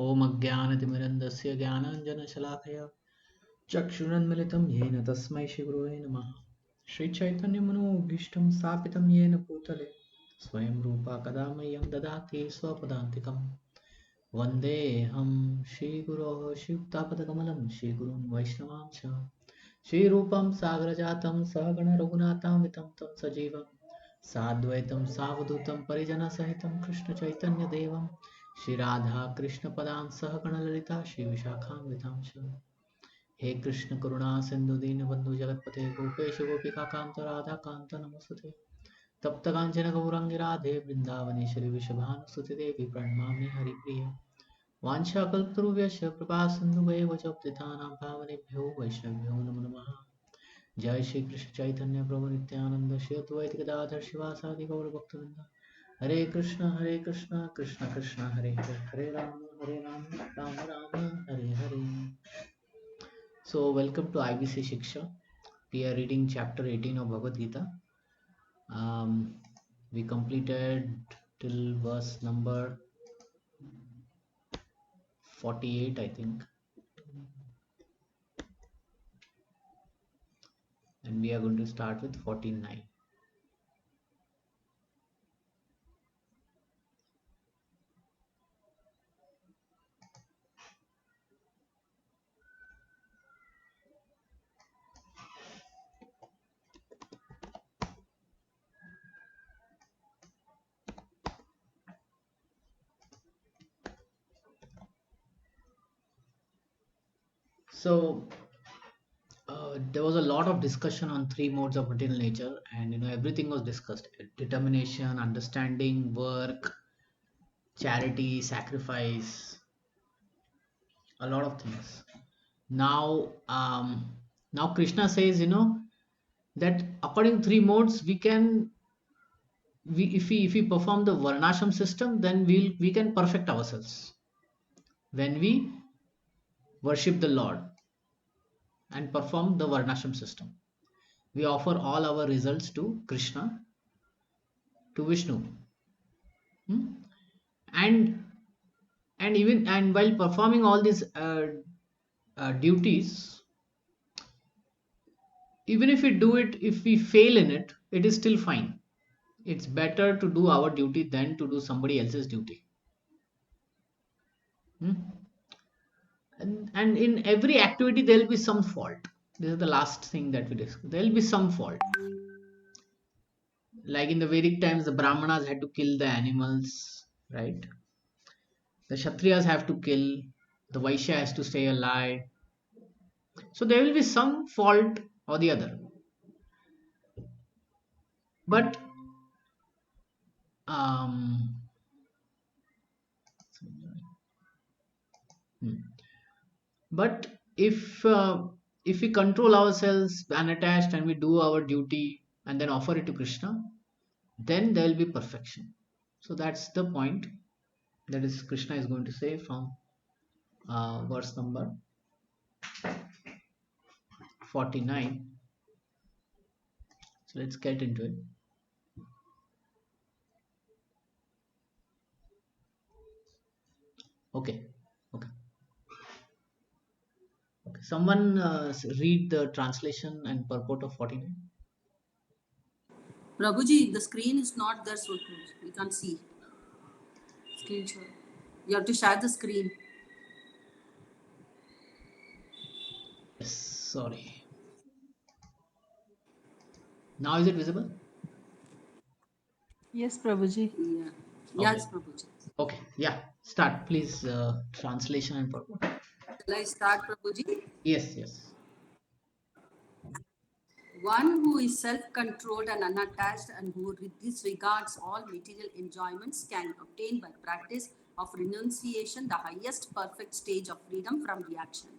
ॐ अज्ञानतिमिरन्दस्य ज्ञानाञ्जनशलाकया चक्षुरुन्मिलितं येन तस्मै श्रीगुरवे नमः। श्रीचैतन्यमनोभीष्टं स्थापितं येन भूतले स्वयं रूपा कदा मह्यं ददाति स्वपदान्तिकं। वन्देऽहं श्रीगुरोः श्रीयुक्तापदकमलं श्रीगुरुं वैष्णवांश श्रीरूपं सागरजातं सहगण रघुनाथान्वितं तं सजीवं साद्वैतं सावधूतं परिजनसहितं कृष्णचैतन्यदेवं श्रीराधा कृष्णपदां सहगणललिता श्रीविशाखान्वितांश। हे कृष्ण करुणा सिंधु दीन बंधु जगतपते गोपेश गोपिका कांत राधा कांत नमस्ते। तप्त कांचन गौरांगी राधे वृंदावनेश्वरी वृषभानुसुते देवी प्रणमामि हरिप्रिय। वाञ्छाकल्पतरुभ्यश्च कृपा सिन्धुभैव च पतितानां पावनेभ्यो वैष्णवेभ्यो नमो नमः। जय श्री कृष्ण चैतन्य प्रभु नित्यानंद श्री अद्वैत गदाधर शिवासादि गौर भक्तवृंद। हरे कृष्ण कृष्ण कृष्ण हरे हरे, हरे Ram Ram Ram Hare Hare. So welcome to IBC Siksha. We are reading chapter 18 of Bhagavad Gita. We completed till verse number 48, I think. And we are going to start with 49. So there was a lot of discussion on three modes of material nature, and everything was discussed: determination, understanding, work, charity, sacrifice, a lot of things. Now, now Krishna says, that according to three modes, if we perform the varnashram system, then we can perfect ourselves when we worship the Lord and perform the varnashram system. We offer all our results to Krishna, to Vishnu. Hmm? and and while performing all these duties, even if we do it, if we fail in it, it is still fine. It's better to do our duty than to do somebody else's duty. Hmm? And in every activity there will be some fault. This is the last thing that we discuss. There will be some fault. Like in the Vedic times, the Brahmanas had to kill the animals, right? The Kshatriyas have to kill, the Vaishya has to stay alive. So there will be some fault or the other. But um, hmm. but if we control ourselves unattached and we do our duty and then offer it to Krishna, then there will be perfection. So that's the point that is Krishna is going to say from verse number 49. So let's get into it. Okay. Okay. Okay. Someone read the translation and purport of 49. Prabhuji, the screen is not there, so we can't see. Screenshot. You have to share the screen. Yes. Sorry. Now is it visible? Yes, Prabhuji. Yeah. Okay. Yes, Prabhuji. Okay. Yeah. Start, please. Translation and purport. Shall I start, Prabhuji? Yes. Yes. One who is self-controlled and unattached and who disregards all material enjoyments can obtain by practice of renunciation the highest perfect stage of freedom from reaction.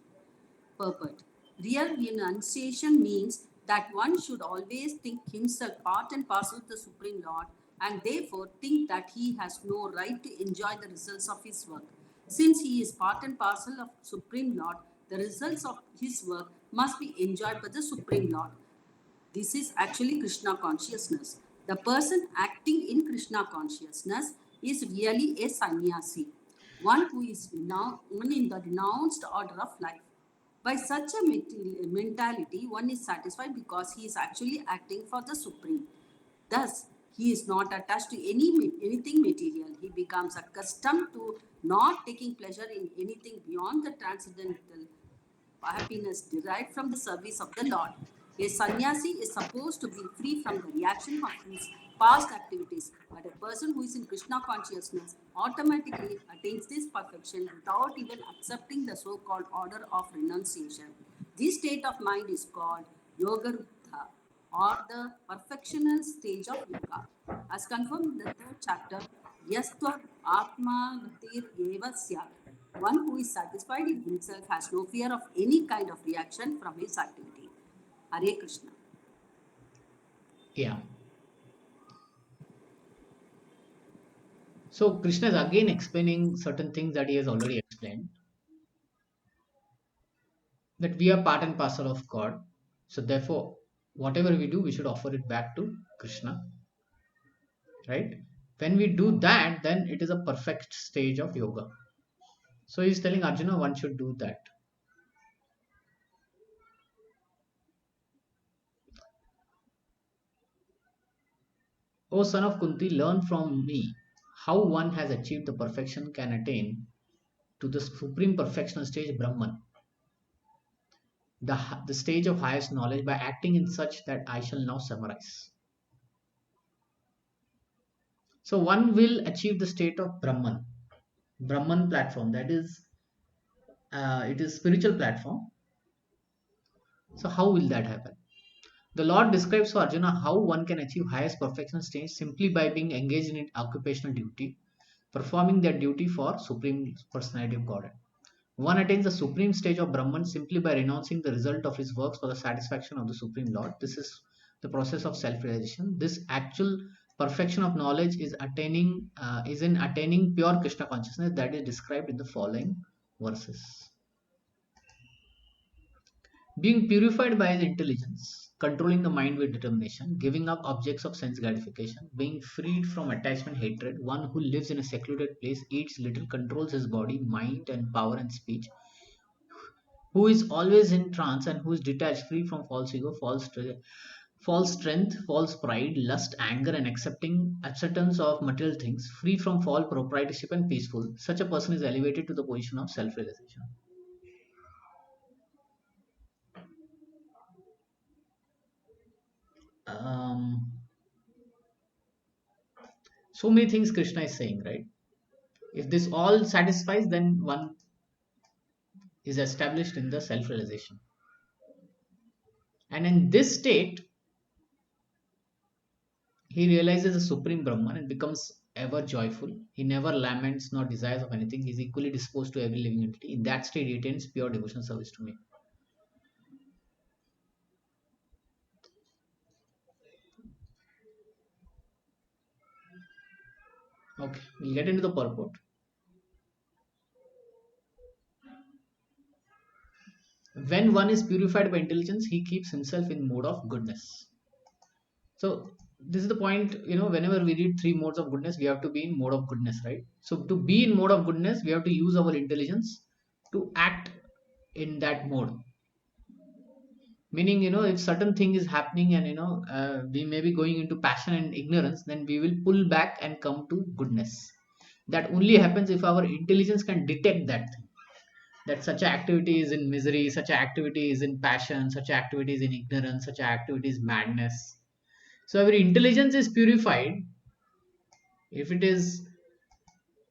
Purport. Real renunciation means that one should always think himself part and parcel of the Supreme Lord and therefore think that he has no right to enjoy the results of his work. Since he is part and parcel of Supreme Lord, the results of his work must be enjoyed by the Supreme Lord. This is actually Krishna consciousness. The person acting in Krishna consciousness is really a sannyasi. one who is one in the renounced order of life. By such a mentality, one is satisfied because he is actually acting for the Supreme. Thus, he is not attached to anything material. He becomes accustomed to not taking pleasure in anything beyond the transcendental happiness derived from the service of the Lord. A sannyasi is supposed to be free from the reaction of his past activities, but a person who is in Krishna consciousness automatically attains this perfection without even accepting the so called order of renunciation. This state of mind is called Yoga Ruddha, or the perfectional stage of yoga. As confirmed in the third chapter, Yastva Atma Gatir Eva Syat. One who is satisfied in himself has no fear of any kind of reaction from his activity. Hare Krishna. Yeah. So Krishna is again explaining certain things that he has already explained, that we are part and parcel of God. So therefore, whatever we do, we should offer it back to Krishna, right? When we do that, then it is a perfect stage of yoga. So he's telling Arjuna one should do that. O son of Kunti, learn from me how one has achieved the perfection can attain to the supreme perfectional stage Brahman, the stage of highest knowledge, by acting in such that I shall now summarize. So one will achieve the state of Brahman platform. That is, it is spiritual platform. So how will that happen? The Lord describes for Arjuna how one can achieve highest perfection stage simply by being engaged in occupational duty, performing their duty for Supreme Personality of Godhead. One attains the supreme stage of Brahman simply by renouncing the result of his works for the satisfaction of the Supreme Lord. This is the process of self-realization. This actual perfection of knowledge is in attaining pure Krishna consciousness, that is described in the following verses. Being purified by his intelligence, controlling the mind with determination, giving up objects of sense gratification, being freed from attachment, hatred, one who lives in a secluded place, eats little, controls his body, mind, and power and speech, who is always in trance and who is detached, free from false ego, false strength, false pride, lust, anger, and acceptance of material things, free from false proprietorship and peaceful. Such a person is elevated to the position of self-realization. Um, so many things Krishna is saying, right? If this all satisfies, then one is established in the self-realization. And in this state, he realizes the supreme Brahman and becomes ever joyful. He never laments nor desires of anything. He is equally disposed to every living entity. In that state, he attains pure devotional service to me. Okay, we'll get into the purport. When one is purified by intelligence, he keeps himself in mode of goodness. So this is the point, whenever we read three modes of goodness, we have to be in mode of goodness, right? So to be in mode of goodness, we have to use our intelligence to act in that mode. Meaning, if certain thing is happening and we may be going into passion and ignorance, then we will pull back and come to goodness. That only happens if our intelligence can detect that thing, that such activity is in misery, such activity is in passion, such activity is in ignorance, such activity is madness. So our intelligence is purified if it is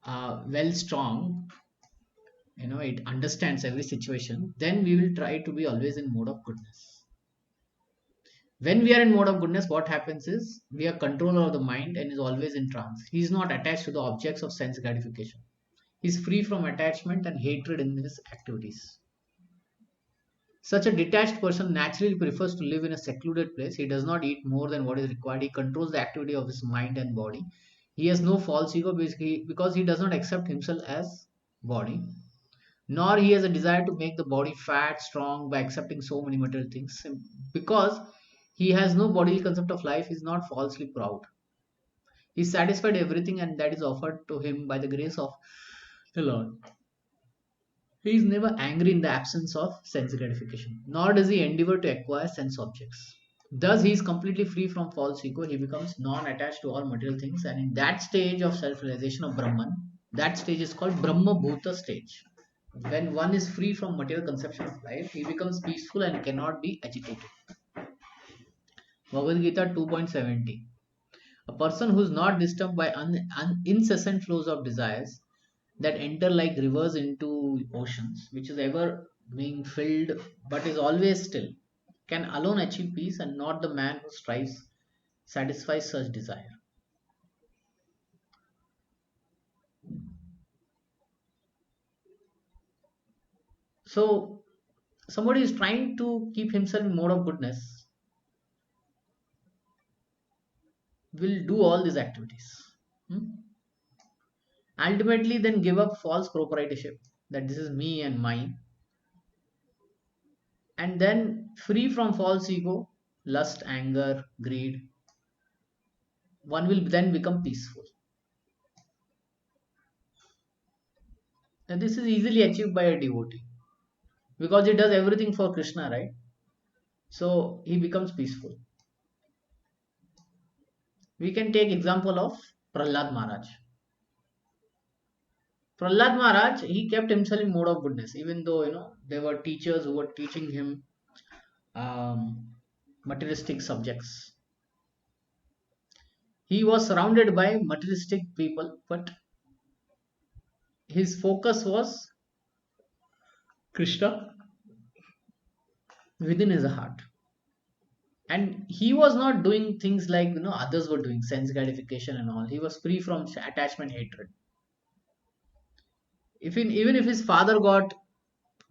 well strong, it understands every situation, then we will try to be always in mode of goodness. When we are in mode of goodness, what happens is we are controller of the mind and is always in trance. He is not attached to the objects of sense gratification. He is free from attachment and hatred in his activities. Such a detached person naturally prefers to live in a secluded place. He does not eat more than what is required. He controls the activity of his mind and body. He has no false ego because he does not accept himself as body, nor he has a desire to make the body fat, strong by accepting so many material things. Because he has no bodily concept of life, he is not falsely proud. He is satisfied everything and that is offered to him by the grace of a lot. He is never angry in the absence of sense gratification, nor does he endeavor to acquire sense objects. Thus, he is completely free from false ego. He becomes non attached to all material things, and in that stage of self realization of Brahman, that stage is called Brahma Bhuta stage. When one is free from material conception of life, he becomes peaceful and cannot be agitated. Bhagavad Gita 2.70. A person who is not disturbed by incessant flows of desires that enter like rivers into oceans, which is ever being filled but is always still, can alone achieve peace, and not the man who strives satisfies such desire. So, somebody is trying to keep himself in mode of goodness will do all these activities. Hmm? Ultimately, then give up false proprietorship that this is me and mine, and then free from false ego, lust, anger, greed, one will then become peaceful. And this is easily achieved by a devotee because he does everything for Krishna, right? So he becomes peaceful. We can take example of Prahlad Maharaj. Prahlad Maharaj, he kept himself in mode of goodness, even though there were teachers who were teaching him materialistic subjects. He was surrounded by materialistic people, but his focus was Krishna within his heart. And he was not doing things like others were doing, sense gratification and all. He was free from attachment, hatred. Even if his father got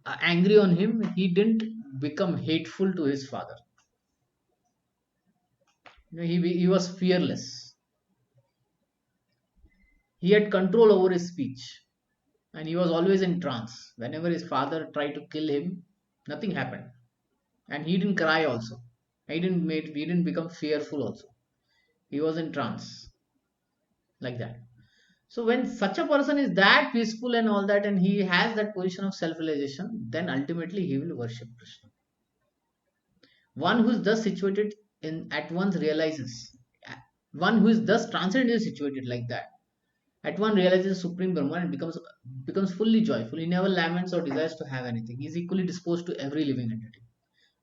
angry on him, he didn't become hateful to his father. He was fearless. He had control over his speech, and he was always in trance. Whenever his father tried to kill him, nothing happened, and he didn't cry. Also, he didn't become fearful. Also, he was in trance like that. So when such a person is that peaceful and all that, and he has that position of self-realization, then ultimately he will worship Krishna. One who is thus situated in at once realizes, one who is thus transcendently situated like that, at one realizes Supreme Brahman and becomes fully joyful. He never laments or desires to have anything. He is equally disposed to every living entity,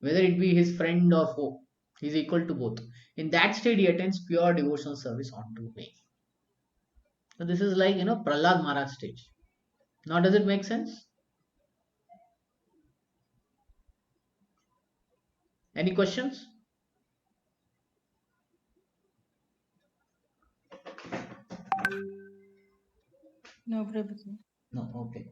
whether it be his friend or foe. He is equal to both. In that state, he attains pure devotional service unto me. So this is like Prahlad Maharaj stage. Now, does it make sense? Any questions? No, Prabhuji. No. Okay.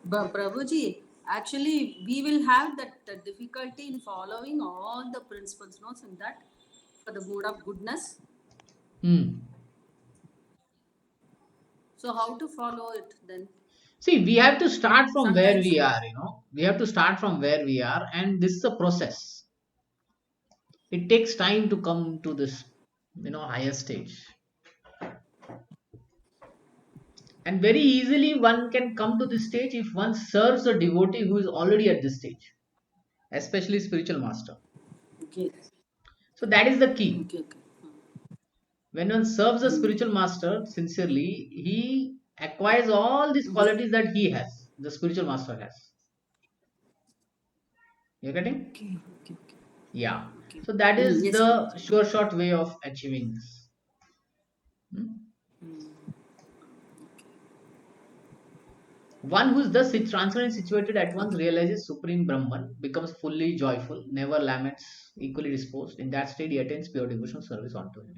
Prabhuji, actually, we will have that difficulty in following all the principles, no, in that for the mode of goodness. Hmm. So, how to follow it then? See, we have to start from where Sometimes, we are. We have to start from where we are, and this is a process. It takes time to come to this, higher stage. And very easily, one can come to this stage if one serves a devotee who is already at this stage, especially spiritual master. okay, So that is the key. okay, okay. When one serves a Hmm. spiritual master sincerely, he acquires all these This, qualities that he has, the spiritual master has. You getting? okay, okay, okay, Yeah. okay. So that Hmm. is Yes, the Prabhuji. sure short way of achieving this. Hmm? Hmm. One who is thus transparent situated at once realizes Supreme Brahman, becomes fully joyful, never laments, equally disposed. In that state, he attains pure devotional service onto him.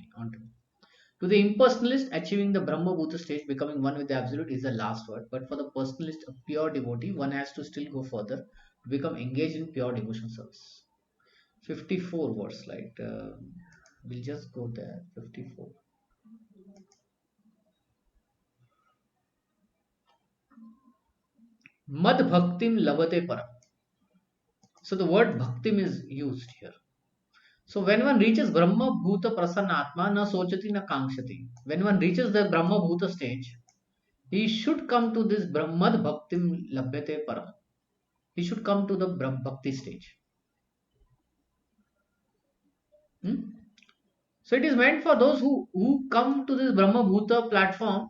To the impersonalist, achieving the Brahma Bhuta stage, becoming one with the Absolute, is the last word. But for the personalist, a pure devotee, one has to still go further to become engaged in pure devotional service. 54 words, like we'll just go there. 54. Mad bhaktim labate param. So the word bhaktim is used here. So when one reaches Brahma Bhuta Prasannatma na sochati na kankshati. When one reaches the Brahma Bhuta stage, he should come to this Brahmad Bhaktim Labhyate Param. He should come to the Bhakti stage. Hmm? So it is meant for those who come to this Brahma Bhuta platform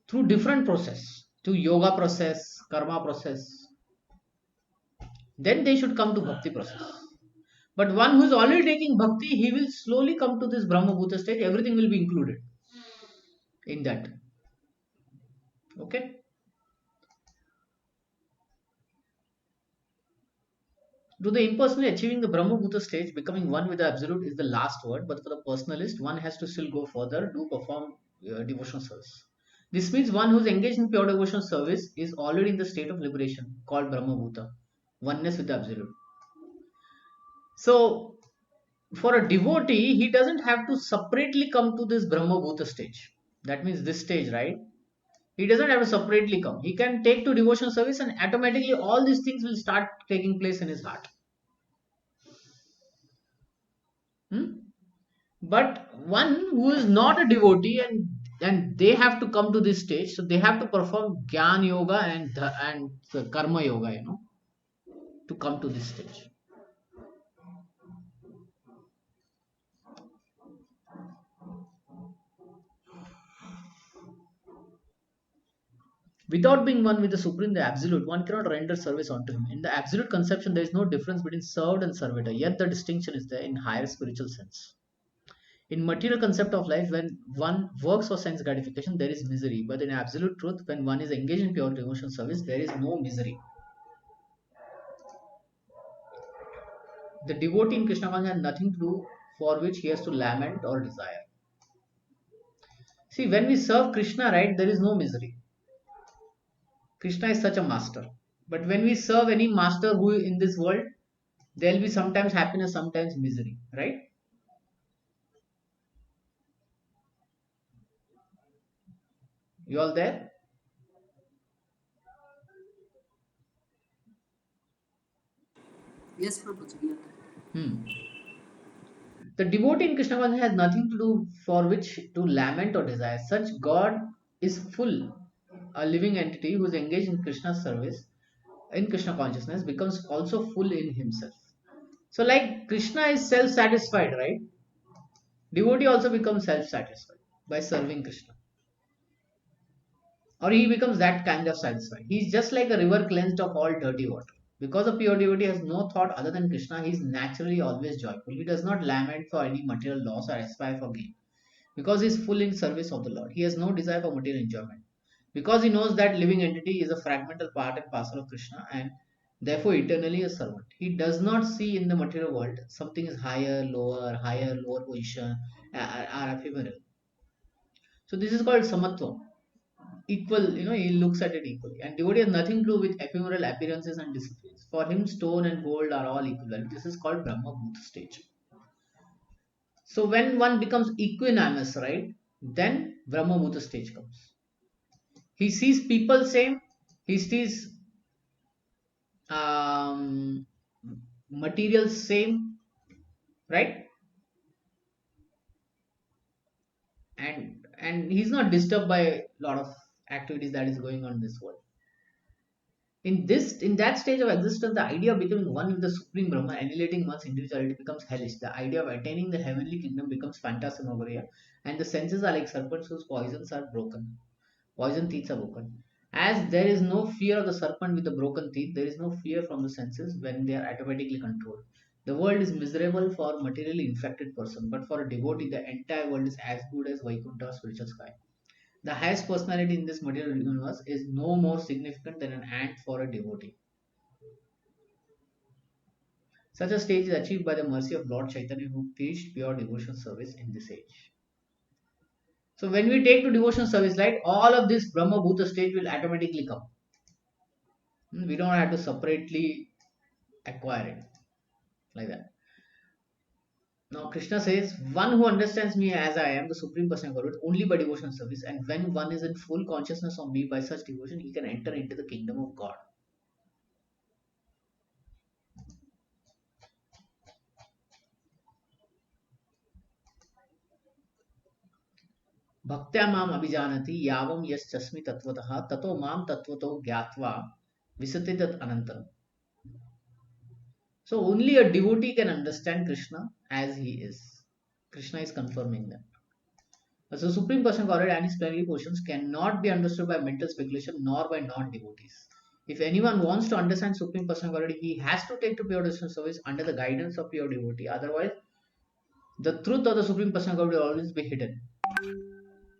through different process, to yoga process, karma process. Then they should come to Bhakti process. But one who is already taking Bhakti, he will slowly come to this Brahma Bhuta stage. Everything will be included in that. Okay. To the impersonally achieving the Brahma Bhuta stage, becoming one with the Absolute is the last word. But for the personalist, one has to still go further, do perform devotional service. This means one who is engaged in pure devotional service is already in the state of liberation called Brahma Bhuta, oneness with the Absolute. So, for a devotee, he doesn't have to separately come to this Brahma Bhuta stage. That means this stage, right? He doesn't have to separately come. He can take to devotional service and automatically all these things will start taking place in his heart. Hmm? But one who is not a devotee and they have to come to this stage, so they have to perform Gyan Yoga and Karma Yoga, to come to this stage. Without being one with the Supreme, the Absolute, one cannot render service unto him. In the Absolute conception, there is no difference between served and servitor, yet the distinction is there in higher spiritual sense. In material concept of life, when one works for sense gratification, there is misery. But in absolute truth, when one is engaged in pure devotional service, there is no misery. The devotee in Krishna consciousness has nothing to do for which he has to lament or desire. See, when we serve Krishna, right, there is no misery. Krishna is such a master. But when we serve any master who in this world, there will be sometimes happiness, sometimes misery, right? You all there? Yes, Prabhuji, we are there. Hmm. The devotee in Krishna consciousness has nothing to do for which to lament or desire. Such God is full. A living entity who is engaged in Krishna's service, in Krishna consciousness, becomes also full in himself. So, like Krishna is self satisfied, right? Devotee also becomes self satisfied by serving Krishna. Or he becomes that kind of satisfied. He is just like a river cleansed of all dirty water. Because a pure devotee has no thought other than Krishna, he is naturally always joyful. He does not lament for any material loss or aspire for gain. Because he is full in service of the Lord. He has no desire for material enjoyment. Because he knows that living entity is a fragmental part and parcel of Krishna and therefore eternally a servant. He does not see in the material world something is higher, lower position, are ephemeral. So this is called samatva. Equal, he looks at it equally. And devotee has nothing to do with ephemeral appearances and disciplines. For him, stone and gold are all equivalent. This is called Brahma Bhuta stage. So when one becomes equanimous, right, then Brahma Bhuta stage comes. He sees people same, he sees um, material same, right, and he's not disturbed by a lot of activities that is going on in this world. In that stage of existence, the idea of becoming one with the supreme Brahma, annihilating one's individuality, becomes hellish. The idea of attaining the heavenly kingdom becomes phantasmagoria, and the senses are like serpents whose poison teeth are broken. As there is no fear of the serpent with the broken teeth, there is no fear from the senses when they are automatically controlled. The world is miserable for a materially infected person, but for a devotee, the entire world is as good as Vaikuntha spiritual sky. The highest personality in this material universe is no more significant than an ant for a devotee. Such a stage is achieved by the mercy of Lord Chaitanya who preached pure devotional service in this age. So when we take to devotional service, right, all of this Brahma Bhuta stage will automatically come. We don't have to separately acquire it like that. Now Krishna says, one who understands me as I am, the Supreme Person of Godhead, only by devotional service, and when one is in full consciousness of me by such devotion, he can enter into the kingdom of God. Bhaktya mam abhijanati yavam yaschasmi tatvatah tato mam tatvato gyatva visati tat anantaram. So only a devotee can understand Krishna as he is. Krishna is confirming that. So Supreme Person Godhead and his plenary portions cannot be understood by mental speculation nor by non-devotees. If anyone wants to understand Supreme Person Godhead, he has to take to pure devotional service under the guidance of pure devotee. Otherwise, the truth of the Supreme Person Godhead will always be hidden,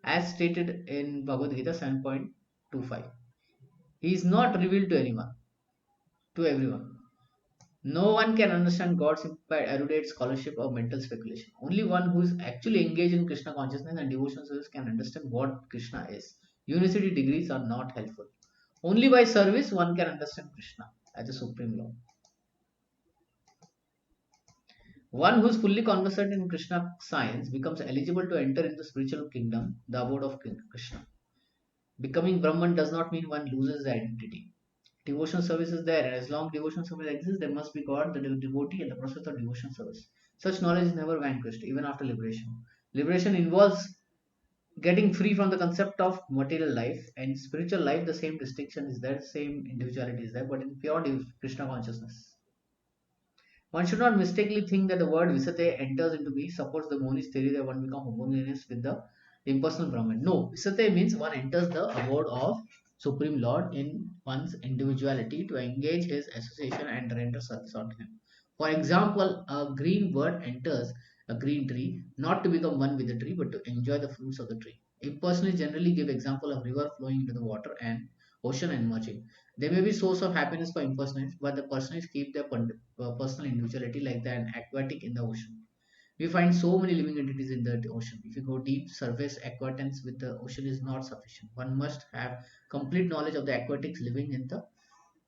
as stated in Bhagavad Gita 7.25. He is not revealed to anyone, to everyone. No one can understand God simply by erudite scholarship or mental speculation. Only one who is actually engaged in Krishna consciousness and devotional service can understand what Krishna is. University degrees are not helpful. Only by service one can understand Krishna as a supreme law. One who is fully conversant in Krishna science becomes eligible to enter into the spiritual kingdom, the abode of Krishna. Becoming Brahman does not mean one loses the identity. Devotional service is there, and as long devotional service exists, there must be God, the devotee, and the process of devotional service. Such knowledge is never vanquished, even after liberation. Liberation involves getting free from the concept of material life, and spiritual life, the same distinction is there, same individuality is there, but in pure Krishna consciousness. One should not mistakenly think that the word Visate enters into me supports the monist theory that one becomes homogeneous with the impersonal Brahman. No, Visate means one enters the abode of Supreme Lord in one's individuality to engage his association and render service unto him. For example, a green bird enters a green tree not to become one with the tree but to enjoy the fruits of the tree. Impersonalists generally give example of river flowing into the water and ocean and merging. They may be source of happiness for impersonalists, but the personalists keep their personal individuality like an aquatic in the ocean. We find so many living entities in the ocean. If you go deep, surface acquaintance with the ocean is not sufficient. One must have complete knowledge of the aquatics living in the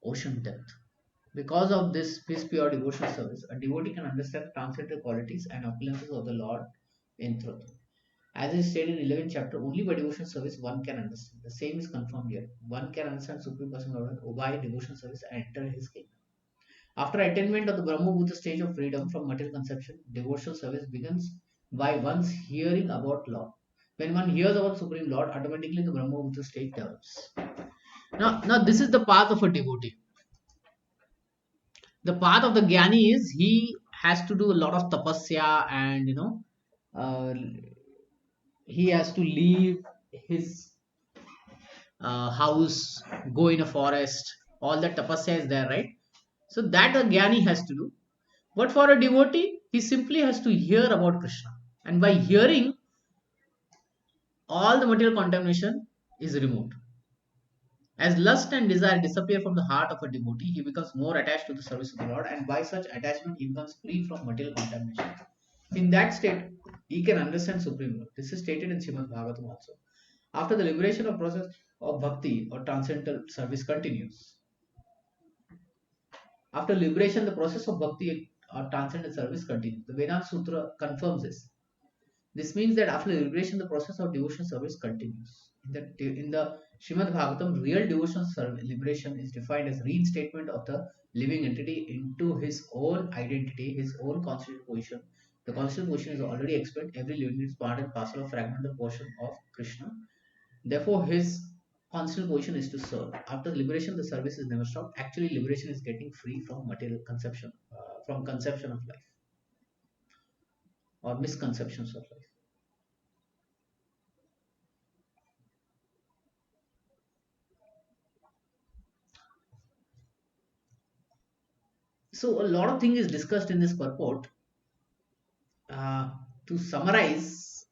ocean depth. Because of this pure devotional service, a devotee can understand transcendental qualities and opulences of the Lord in truth. As is stated in 11th chapter, only by devotional service one can understand. The same is confirmed here. One can understand Supreme Personal Lord by devotional service and enter his kingdom. After attainment of the Brahma stage of freedom from material conception, devotional service begins by one's hearing about Lord. When one hears about Supreme Lord, automatically the Brahma stage develops. Now this is the path of a devotee. The path of the Jnani is he has to do a lot of tapasya and uh, he has to leave his house, go in a forest, all that tapasya is there, right? So that a Jnani has to do. But for a devotee, he simply has to hear about Krishna. And by hearing, all the material contamination is removed. As lust and desire disappear from the heart of a devotee, he becomes more attached to the service of the Lord, and by such attachment, he becomes free from material contamination. In that state, he can understand Supreme Lord. This is stated in Srimad Bhagavatam also. After the liberation of process of bhakti or transcendental service continues. After liberation, the process of bhakti or transcendental service continues. The Vedanta Sutra confirms this. This means that after liberation, the process of devotional service continues. In the Srimad Bhagavatam, real devotional liberation is defined as reinstatement of the living entity into his own identity, his own constitutional position. The constitutional position is already explained. Every living is part and parcel of fragmental portion of Krishna. Therefore, his constant position is to serve. After liberation, the service is never stopped. Actually, liberation is getting free from material conception, from conception of life or misconceptions of life. So, a lot of things is discussed in this purport. To summarize,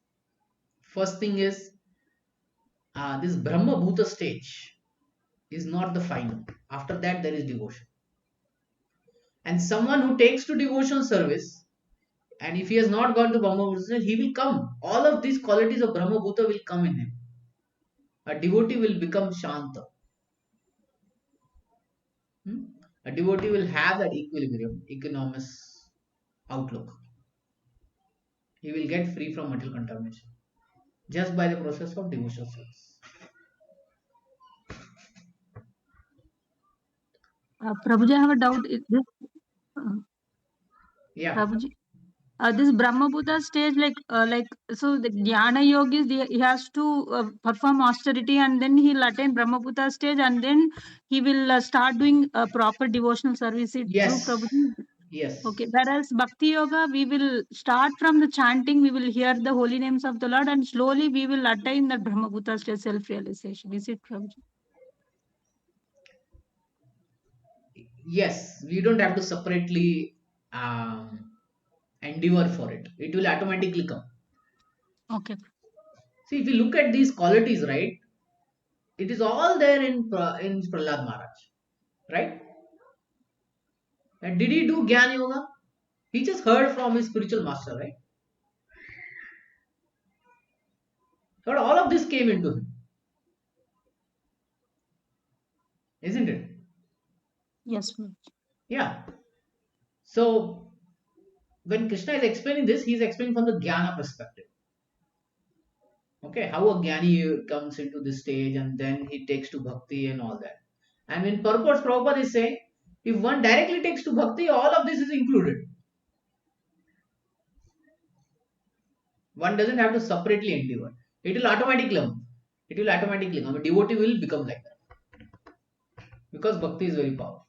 first thing is this Brahma Bhuta stage is not the final. After that, there is devotion. And someone who takes to devotional service, and if he has not gone to Brahma Bhuta, he will come. All of these qualities of Brahma Bhuta will come in him. A devotee will become Shanta. A devotee will have that equilibrium, economous outlook. He will get free from material contamination just by the process of devotional service. Prabhuji, I have a doubt. Is this, uh, Yeah. Prabhuji, This Brahma Buddha stage, so the Jnana Yogis, he has to perform austerity, and then he'll attain Brahma Buddha stage, and then he will start doing proper devotional service. Is it true, Yes, Prabhuji? yes, Okay. Whereas Bhakti Yoga, we will start from the chanting, we will hear the holy names of the Lord, and slowly we will attain that Brahma Buddha stage self-realization. Is it, Prabhuji? yes. We don't have to separately endeavor for it. It will automatically come. Okay. See, if you look at these qualities, right, it is all there in Prahlad Maharaj, right? And did he do Gyan Yoga? He just heard from his spiritual master, right? But all of this came into him, isn't it? Yes, Prabhuji. Yeah. So when Krishna is explaining this, he is explaining from the Jnana perspective. Okay, how a Jnani comes into this stage and then he takes to bhakti and all that. And in purpose, Prabhupada is saying, if one directly takes to bhakti, all of this is included. One doesn't have to separately endeavor. It will automatically come. It will automatically come. A devotee will become like that because bhakti is very powerful.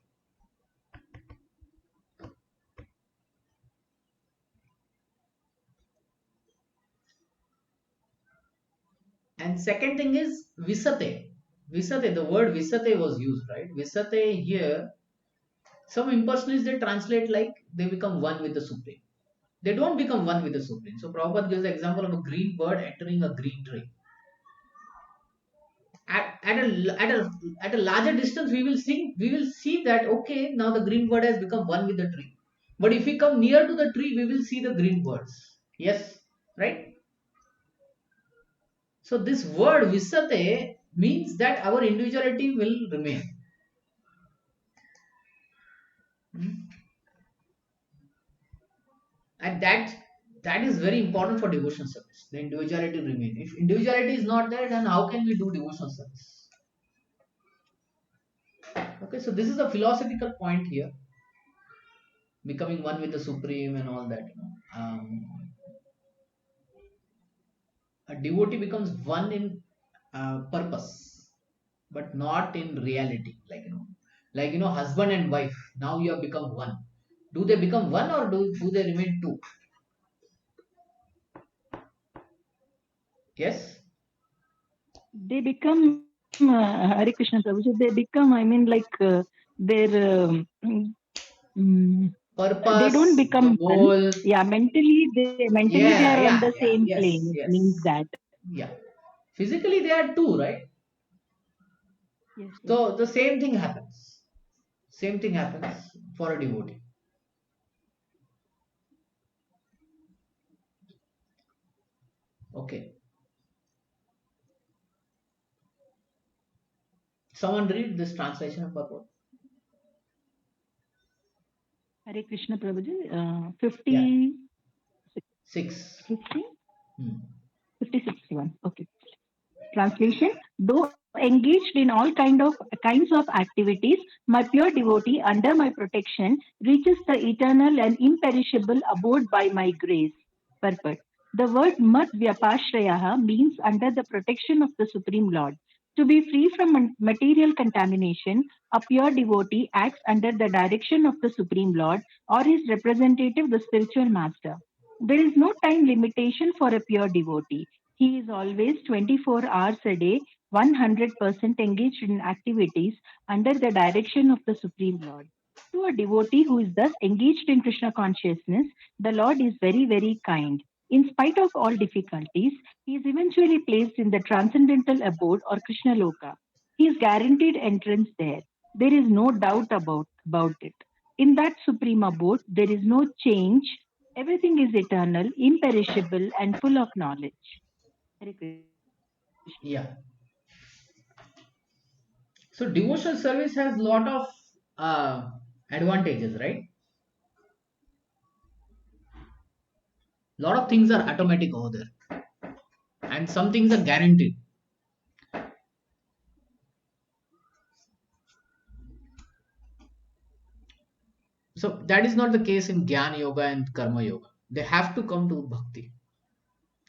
And second thing is visate. Visate, the word visate was used, right? Visate here, some impersonalists they translate like they become one with the Supreme. They don't become one with the Supreme. So Prabhupada gives the example of a green bird entering a green tree. At a larger distance, we will see that okay, now the green bird has become one with the tree. But if we come near to the tree, we will see the green birds. Yes, right? So this word visate means that our individuality will remain. Hmm? And that is very important for devotion service. The individuality remain. If individuality is not there, then how can we do devotion service? Okay, so this is a philosophical point here, becoming one with the supreme and all that. A devotee becomes one in purpose, but not in reality. Husband and wife. Now you have become one. Do they become one or do they remain two? Yes. They become Hare Krishna Prabhuji. They become, their they don't Purpose, the become one. goal. Yeah, mentally they Yeah, are on yeah, the yeah. same Yes, plane. It yes. means that. Yeah. Physically, they are two, right? Yes, yes. So the same thing happens. Same thing happens for a devotee. Okay. Someone read this translation of purport. Hare Krishna Prabhuji. Yeah. 50, 6. 50, Hmm. 50, 61. Okay. Translation: though engaged in all kinds of activities, my pure devotee under my protection reaches the eternal and imperishable abode by my grace. Purport: the word Mat Vyapashrayaha means under the protection of the Supreme Lord. To be free from material contamination, a pure devotee acts under the direction of the Supreme Lord or his representative, the spiritual master. There is no time limitation for a pure devotee. He is always 24 hours a day, 100% engaged in activities under the direction of the Supreme Lord. To a devotee who is thus engaged in Krishna consciousness, the Lord is very, very kind. In spite of all difficulties, he is eventually placed in the transcendental abode or Krishna Loka. He is guaranteed entrance there. There is no doubt about it. In that supreme abode, there is no change. Everything is eternal, imperishable, and full of knowledge. Hare Krishna. Yeah. So devotional service has lot of advantages, right? Lot of things are automatic over there, and some things are guaranteed. So that is not the case in Gyan Yoga and Karma Yoga. They have to come to bhakti.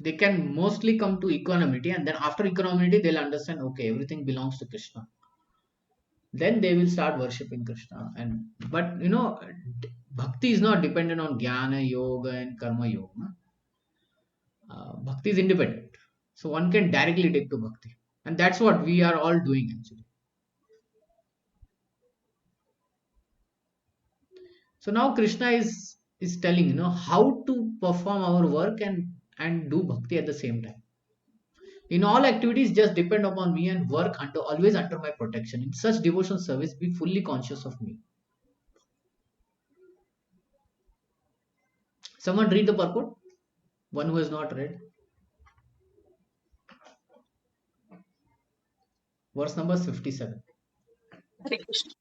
They can mostly come to equanimity, and then after equanimity, they'll understand, okay, everything belongs to Krishna. Then they will start worshipping Krishna. And but bhakti is not dependent on jnana, yoga, and karma yoga. Bhakti is independent, so one can directly take to bhakti, and that's what we are all doing actually. So now Krishna is telling how to perform our work and do bhakti at the same time. In all activities, just depend upon me and work always under my protection. In such devotional service, be fully conscious of me. Someone read the purport? One who has not read. Verse number 57. Hare Krishna.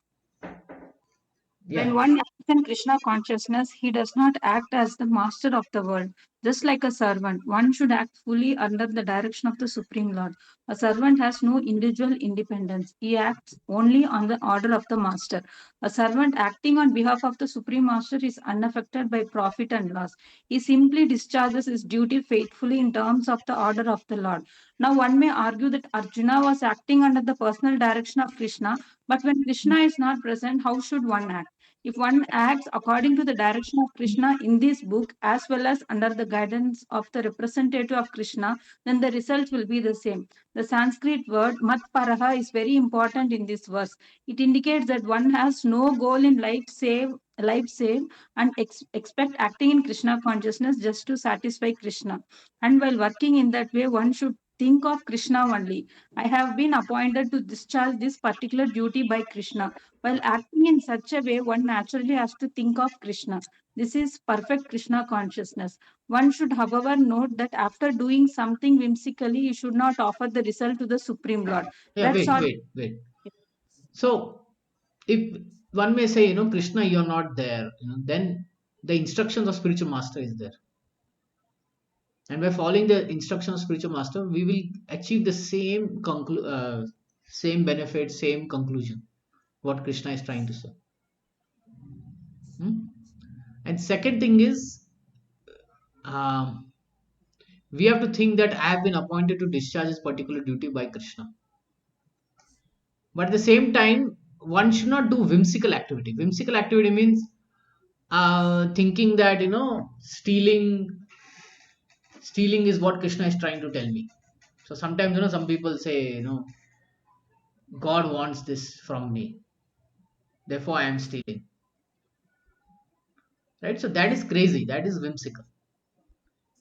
Yeah. When one acts in Krishna consciousness, he does not act as the master of the world. Just like a servant, one should act fully under the direction of the Supreme Lord. A servant has no individual independence. He acts only on the order of the master. A servant acting on behalf of the Supreme Master is unaffected by profit and loss. He simply discharges his duty faithfully in terms of the order of the Lord. Now, one may argue that Arjuna was acting under the personal direction of Krishna, but when Krishna is not present, how should one act? If one acts according to the direction of Krishna in this book, as well as under the guidance of the representative of Krishna, then the result will be the same. The Sanskrit word matparaha is very important in this verse. It indicates that one has no goal in life save and expect acting in Krishna consciousness just to satisfy Krishna. And while working in that way, one should think of Krishna only. I have been appointed to discharge this particular duty by Krishna. While acting in such a way, one naturally has to think of Krishna. This is perfect Krishna consciousness. One should, however, note that after doing something whimsically, you should not offer the result to the Supreme Lord. Yeah, That's all. wait. So if one may say, Krishna, you're not there, then the instructions of spiritual master is there. And by following the instructions of spiritual master, we will achieve the same benefit, same conclusion, what Krishna is trying to say. Hmm? And second thing is, um, we have to think that I have been appointed to discharge this particular duty by Krishna. But at the same time, one should not do whimsical activity. Whimsical activity means thinking that stealing is what Krishna is trying to tell me. So sometimes some people say God wants this from me, therefore I am stealing. Right? So that is crazy. That is whimsical.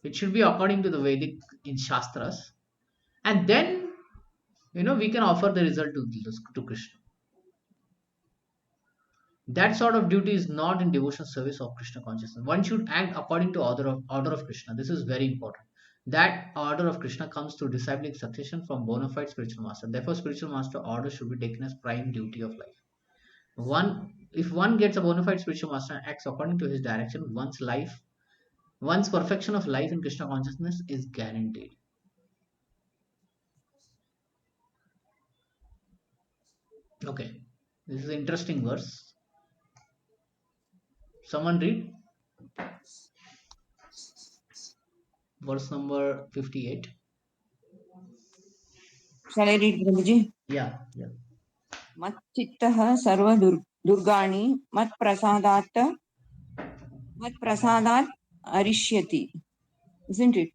It should be according to the Vedic in Shastras, and then we can offer the result to Krishna. That sort of duty is not in devotional service of Krishna consciousness. One should act according to order of Krishna. This is very important. That order of Krishna comes through disciplic succession from bona fide spiritual master. Therefore, spiritual master order should be taken as prime duty of life. If one gets a bona fide spiritual master and acts according to his direction, one's perfection of life in Krishna consciousness is guaranteed. Okay, this is an interesting verse. Someone read verse number 58. Shall I read, Prabhuji? Yeah. Matchittah sarva durgani matprasadat arishyati. Isn't it?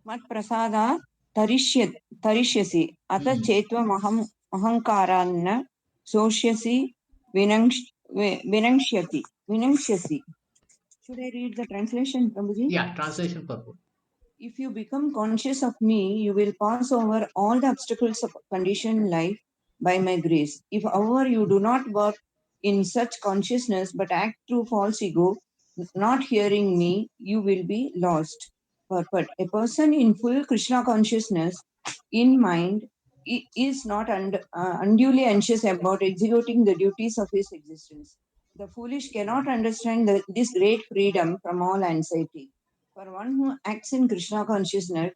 Matprasadat tarishyasi ata chetva ahankaranna soshyasi vinangsyati. Should I read the translation, Prabhuji? Yeah, translation purpose. If you become conscious of me, you will pass over all the obstacles of conditioned life by my grace. If, however, you do not work in such consciousness but act through false ego, not hearing me, you will be lost. But a person in full Krishna consciousness in mind is not unduly anxious about executing the duties of his existence. The foolish cannot understand this great freedom from all anxiety. For one who acts in Krishna consciousness,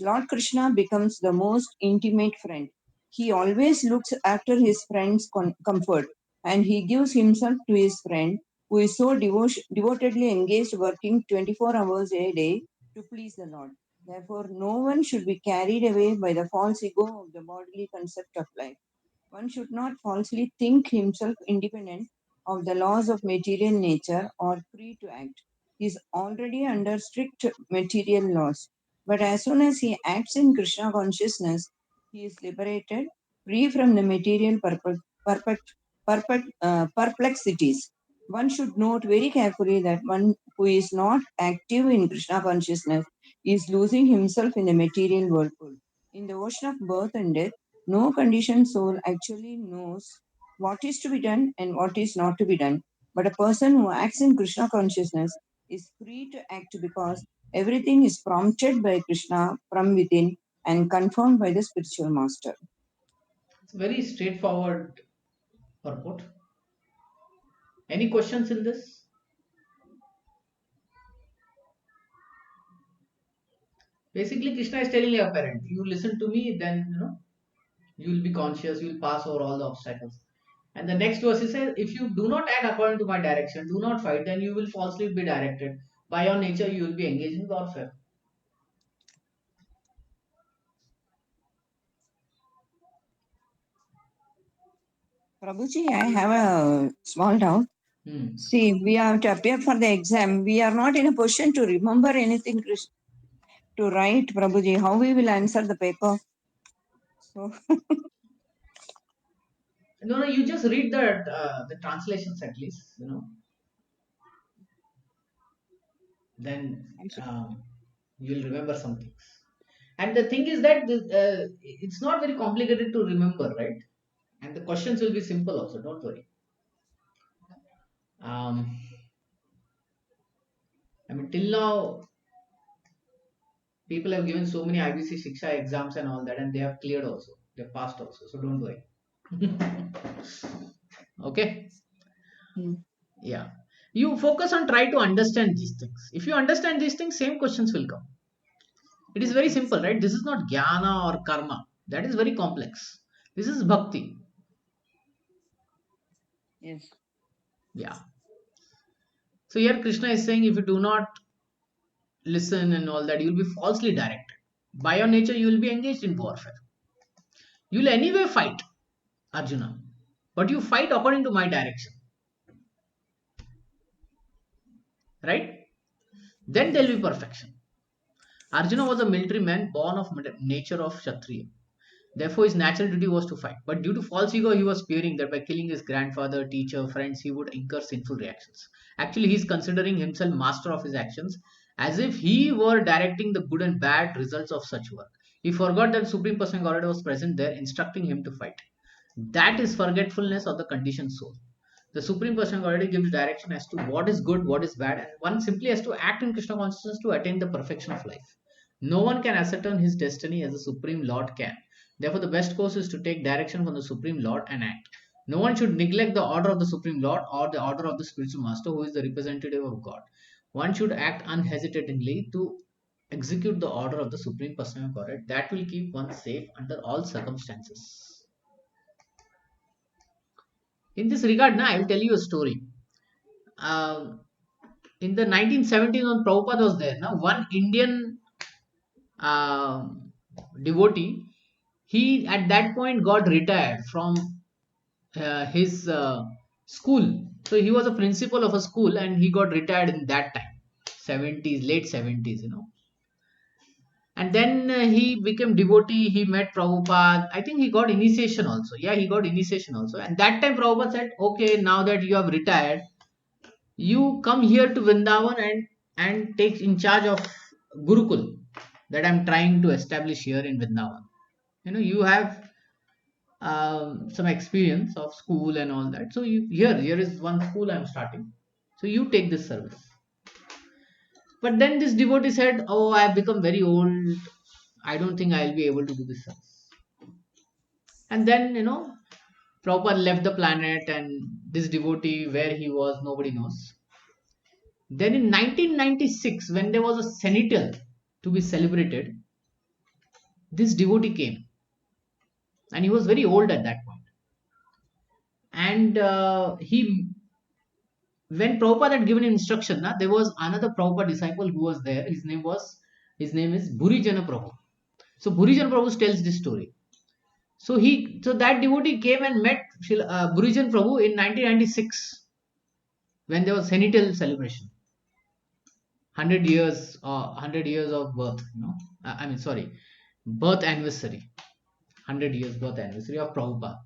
Lord Krishna becomes the most intimate friend. He always looks after his friend's comfort, and he gives himself to his friend who is so devotedly engaged working 24 hours a day to please the Lord. Therefore, no one should be carried away by the false ego of the bodily concept of life. One should not falsely think himself independent of the laws of material nature or free to act. He is already under strict material laws. But as soon as he acts in Krishna consciousness, he is liberated, free from the material perplexities. One should note very carefully that one who is not active in Krishna consciousness is losing himself in the material whirlpool. In the ocean of birth and death, no conditioned soul actually knows what is to be done and what is not to be done. But a person who acts in Krishna consciousness is free to act because everything is prompted by Krishna from within and confirmed by the spiritual master. It's very straightforward purport. Any questions in this? Basically, Krishna is telling your parent, you listen to me, then you will be conscious, you will pass over all the obstacles. And the next verse says, if you do not act according to my direction, do not fight, then you will falsely be directed. By your nature, you will be engaged in warfare. Prabhuji, I have a small doubt. See, we have to appear for the exam. We are not in a position to remember anything to write, Prabhuji. How we will answer the paper? So, No, you just read the translations at least, then you'll remember some things. And the thing is that it's not very complicated to remember, right? And the questions will be simple also, don't worry. I mean, till now, people have given so many IBC Siksha exams and all that, and they have cleared also. They have passed also, so don't worry. Okay? Yeah. You focus on try to understand these things. If you understand these things, same questions will come. It is very simple, right? This is not jnana or karma. That is very complex. This is bhakti. yes. Yeah. So here Krishna is saying if you do not listen and all that, you will be falsely directed. By your nature, you will be engaged in warfare. You will anyway fight, Arjuna. But you fight according to my direction. Right? Then there will be perfection. Arjuna was a military man born of nature of Kshatriya. Therefore, his natural duty was to fight. But due to false ego, he was fearing that by killing his grandfather, teacher, friends, he would incur sinful reactions. Actually, he is considering himself master of his actions as if he were directing the good and bad results of such work. He forgot that Supreme Person Godhead was present there, instructing him to fight. That is forgetfulness of the conditioned soul. The Supreme Person already gives direction as to what is good, what is bad, and one simply has to act in Krishna consciousness to attain the perfection of life. No one can ascertain his destiny as the Supreme Lord can. Therefore, the best course is to take direction from the Supreme Lord and act. No one should neglect the order of the Supreme Lord or the order of the Spiritual Master, who is the representative of God. One should act unhesitatingly to execute the order of the Supreme Person of Godhead. That will keep one safe under all circumstances. In this regard, now I will tell you a story. In the 1970s, when Prabhupada was there, now one Indian devotee, he at that point got retired from his school. So he was a principal of a school, and he got retired in that time, 70s, late 70s. And then he became devotee. He met Prabhupada. I think he got initiation also. Yeah, he got initiation also. And that time Prabhupada said, "Okay, now that you have retired, you come here to Vrindavan and take in charge of Gurukul that I'm trying to establish here in Vrindavan. You have some experience of school and all that. So here is one school I'm starting. So you take this service." But then this devotee said, "Oh, I have become very old. I don't think I'll be able to do this service." And then Prabhupada left the planet, and this devotee, where he was, nobody knows. Then in 1996, when there was a cenital to be celebrated, this devotee came, and he was very old at that point. And he when Prabhupada had given instruction, there was another Prabhupada disciple who was there. His name is Bhurijana Prabhu. So Bhurijana Prabhu tells this story. So that devotee came and met Bhurijana Prabhu in 1996 when there was Senatorial celebration, 100 years of birth. I mean, sorry, birth anniversary, 100 years birth anniversary of Prabhupada.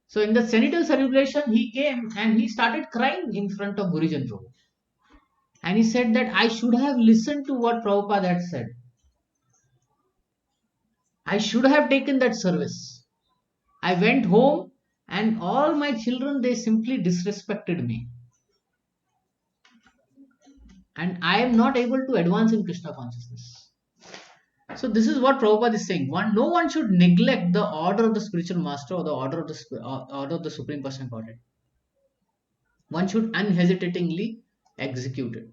So in the Senatorial celebration, he came and he started crying in front of Bhurijana Prabhu. And he said that I should have listened to what Prabhupada had said. I should have taken that service. I went home and all my children, they simply disrespected me. And I am not able to advance in Krishna consciousness. So this is what Prabhupada is saying. No one should neglect the order of the spiritual master or the order of the Supreme Personality of Godhead. One should unhesitatingly execute it.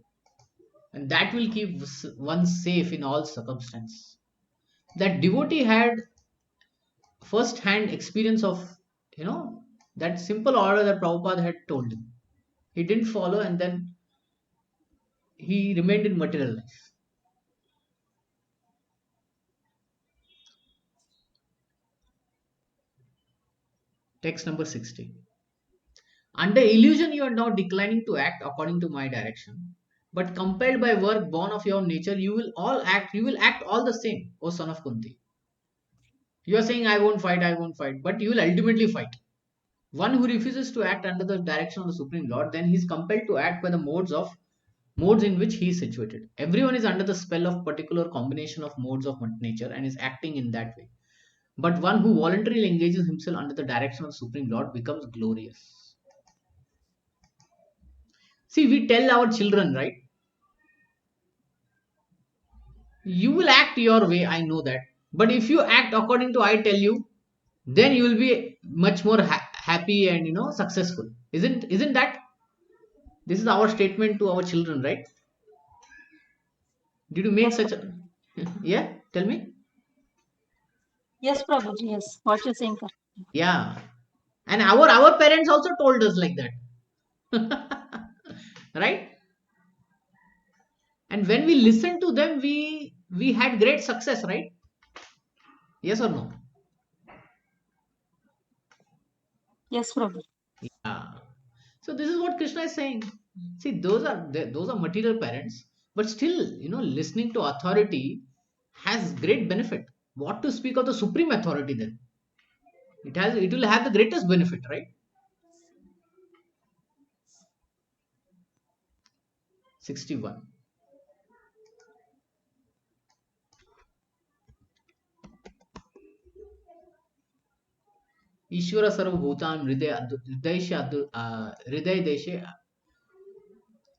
And that will keep one safe in all circumstances. That devotee had first hand experience of that simple order that Prabhupada had told him. He didn't follow and then he remained in material life. Text number 60. Under illusion you are now declining to act according to my direction, but compelled by work born of your nature, you will act all the same, O son of Kunti. You are saying I won't fight, but you will ultimately fight. One who refuses to act under the direction of the Supreme Lord, then he is compelled to act by the modes in which he is situated. Everyone is under the spell of particular combination of modes of nature and is acting in that way. But one who voluntarily engages himself under the direction of the Supreme Lord becomes glorious. See, we tell our children, right? You will act your way, I know that. But if you act according to I tell you, then you will be much more happy and successful. Isn't that? This is our statement to our children, right? Did you make Yes, such a yeah? Tell me. yes, Prabhuji. Yes, what you're saying. Yeah. And our parents also told us like that. Right? And when we listened to them, we had great success, right? Yes or no? Yes, Prabhuji. Yeah. So this is what Krishna is saying. See, those are material parents, but still, listening to authority has great benefit. What to speak of the supreme authority then? It will have the greatest benefit, right? 61. Ishvara sarvabhutan hriday deshe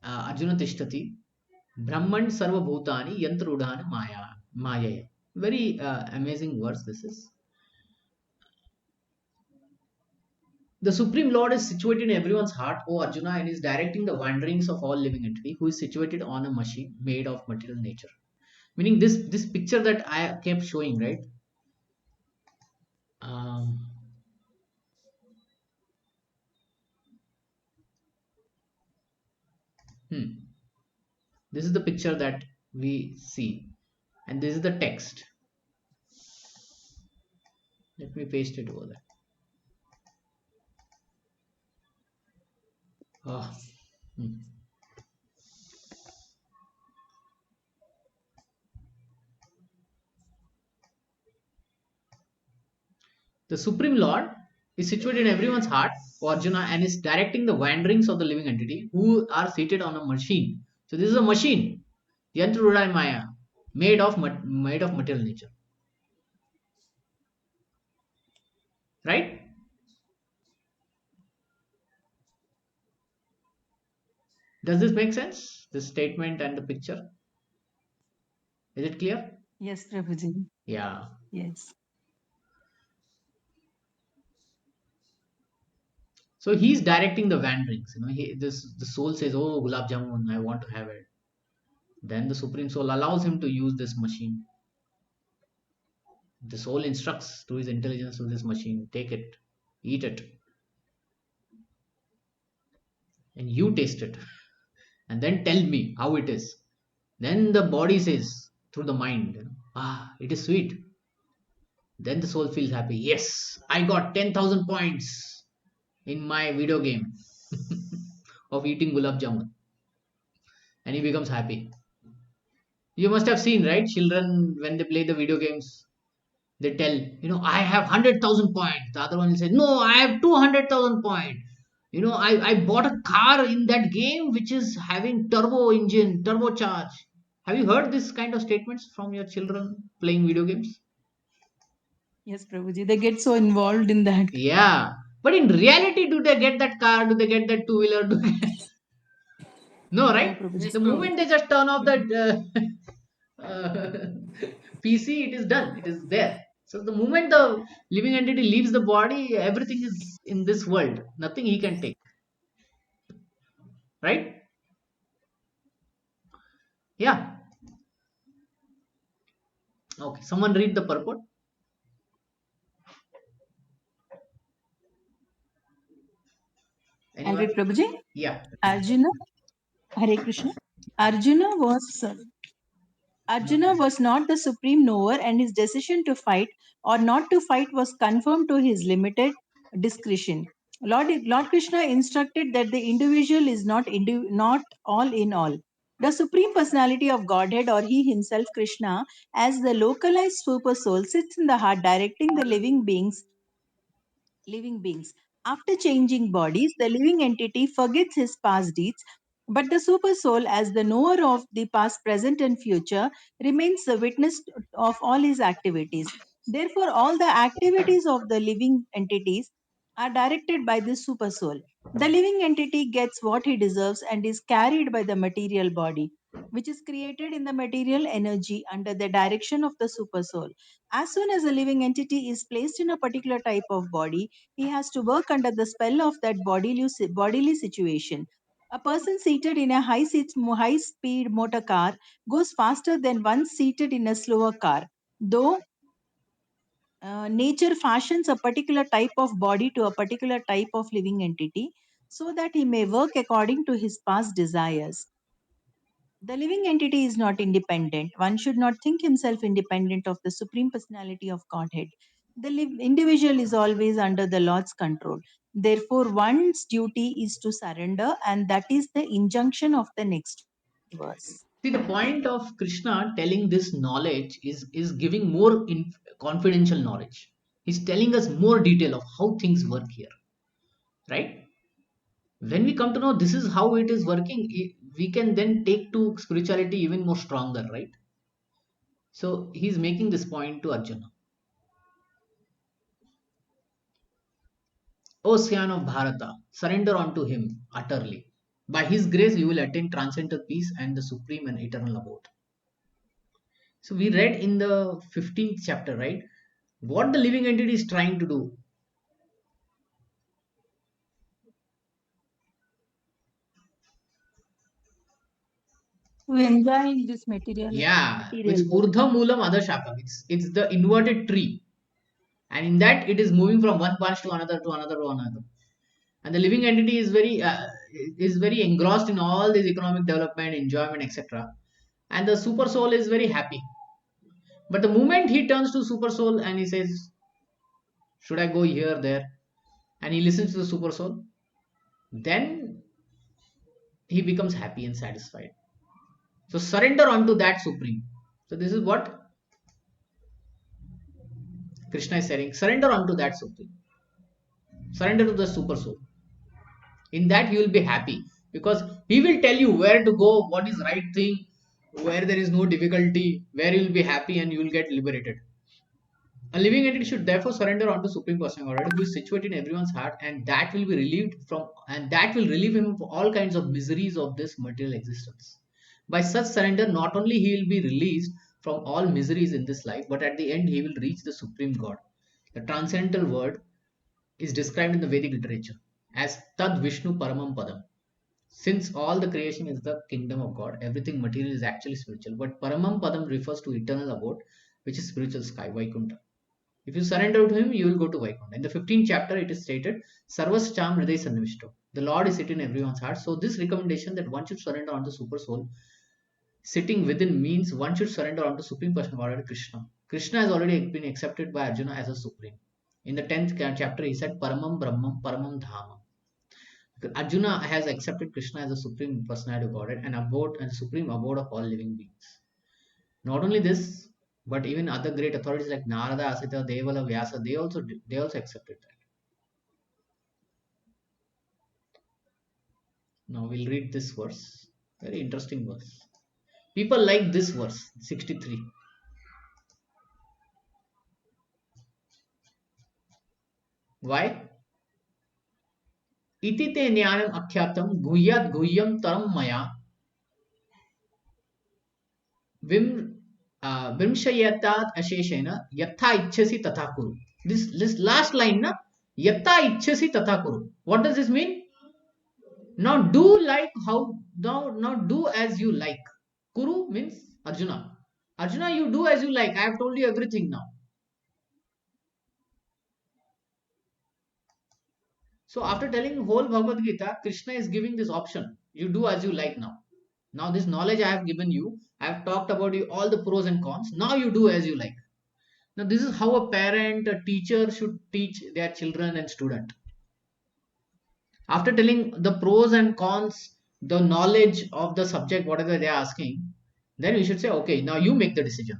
Arjuna tishtati Brahman sarvabhutani yantrudhana maya. Very amazing verse this is. The Supreme Lord is situated in everyone's heart, O Arjuna, and is directing the wanderings of all living entity who is situated on a machine made of material nature. Meaning this picture that I kept showing, right? Um, this is the picture that we see, and this is the text. Let me paste it over there. Ah, The Supreme Lord is situated in everyone's heart, Arjuna, and is directing the wanderings of the living entity who are seated on a machine. So this is a machine, Yantrudai Maya, made of material nature. Right? Does this make sense? This statement and the picture? Is it clear? Yes, Prabhuji. Yeah. Yes. So he's directing the wanderings. The soul says, "Oh, gulab jamun, I want to have it." Then the Supreme Soul allows him to use this machine. The soul instructs to his intelligence to this machine, take it, eat it. and you taste it, and then tell me how it is. Then the body says through the mind, it is sweet. Then the soul feels happy. Yes, I got 10,000 points in my video game of eating gulab jamun, and he becomes happy. You must have seen, right? Children, when they play the video games, they tell, I have 100,000 points. The other one will say, no, I have 200,000 points. I bought a car in that game which is having turbo engine, turbocharge. Have you heard this kind of statements from your children playing video games? Yes, Prabhuji, they get so involved in that. Yeah. But in reality, do they get that car? Do they get that two-wheeler? No, No, right? Prabhuji. The moment they just turn off that PC, it is done. It is there. So the moment the living entity leaves the body, everything is in this world. Nothing he can take. Right? Yeah. Okay. Someone read the purport. I'll read, Anyone? Prabhuji. Yeah. Arjuna, Hare Krishna. Arjuna was Arjuna was not the supreme knower, and his decision to fight or not to fight was conformed to his limited discretion. Lord Krishna instructed that the individual is not all in all. The Supreme Personality of Godhead, or He Himself, Krishna, as the localized super soul, sits in the heart, directing the living beings. After changing bodies, the living entity forgets his past deeds, but the super soul, as the knower of the past, present, and future, remains the witness of all his activities. Therefore, all the activities of the living entities are directed by the super soul. The living entity gets what he deserves and is carried by the material body, which is created in the material energy under the direction of the super soul. As soon as a living entity is placed in a particular type of body, he has to work under the spell of that bodily situation. A person seated in a high speed motor car goes faster than one seated in a slower car. Though nature fashions a particular type of body to a particular type of living entity so that he may work according to his past desires. The living entity is not independent. One should not think himself independent of the Supreme Personality of Godhead. The individual is always under the Lord's control. Therefore, one's duty is to surrender, and that is the injunction of the next verse. See, the point of Krishna telling this knowledge is giving more confidential knowledge. He's telling us more detail of how things work here, right? When we come to know this is how it is working, we can then take to spirituality even more stronger, right? So he's making this point to Arjuna. Ocean of Bharata, surrender unto him utterly. By his grace, you will attain transcendental peace and the supreme and eternal abode. So we read in the 15th chapter, right? What the living entity is trying to do. To enjoy this Yeah, which material world. Urdhva Moolam Adashakam. It's the inverted tree. And in that it is moving from one branch to another to another to another. And the living entity is very engrossed in all this economic development, enjoyment, etc. And the super soul is very happy. But the moment he turns to super soul and he says, should I go here, there? And he listens to the super soul, then he becomes happy and satisfied. So surrender unto that supreme. So this is what Krishna is saying. Surrender unto that supreme. Surrender to the super soul. In that you will be happy because he will tell you where to go, what is right thing, where there is no difficulty, where you will be happy and you will get liberated. A living entity should therefore surrender unto Supreme Personal Godhead, who is situated in everyone's heart, and that will be relieved from, and that will relieve him of all kinds of miseries of this material existence. By such surrender, not only he will be released from all miseries in this life, but at the end he will reach the Supreme God. The transcendental word is described in the Vedic literature as Tad Vishnu Paramam Padam. Since all the creation is the kingdom of God, everything material is actually spiritual. But Paramam Padam refers to eternal abode, which is spiritual sky, Vaikuntha. If you surrender to him, you will go to Vaikuntha. In the 15th chapter, it is stated, Sarvas Cham Hriday Sannivishto. The Lord is sitting in everyone's heart. So this recommendation that one should surrender onto Super Soul, sitting within, means one should surrender onto Supreme Person of Godhead, Krishna. Krishna has already been accepted by Arjuna as a Supreme. In the 10th chapter, he said, Paramam Brahmam Paramam Dhamam. Arjuna has accepted Krishna as a Supreme Personality of Godhead and abode and Supreme abode of all living beings. Not only this, but even other great authorities like Narada, Asita, Devala, Vyasa, they also accepted that. Now we'll read this verse. Very interesting verse. People like this verse, 63. Why? Iti te jnanam akyatam guhyat guhyam taram maya vimshayatat asheshena yatha ichchasi tatha kuru. This last line, na? Yatha ichchasi tatha kuru. What does this mean? Now do like how, now do as you like. Kuru means Arjuna. Arjuna, you do as you like. I have told you everything now. So after telling whole Bhagavad Gita, Krishna is giving this option. You do as you like now. Now this knowledge I have given you, I have talked about you all the pros and cons. Now you do as you like. Now this is how a parent, a teacher should teach their children and student. After telling the pros and cons, the knowledge of the subject, whatever they are asking, then we should say, okay, now you make the decision.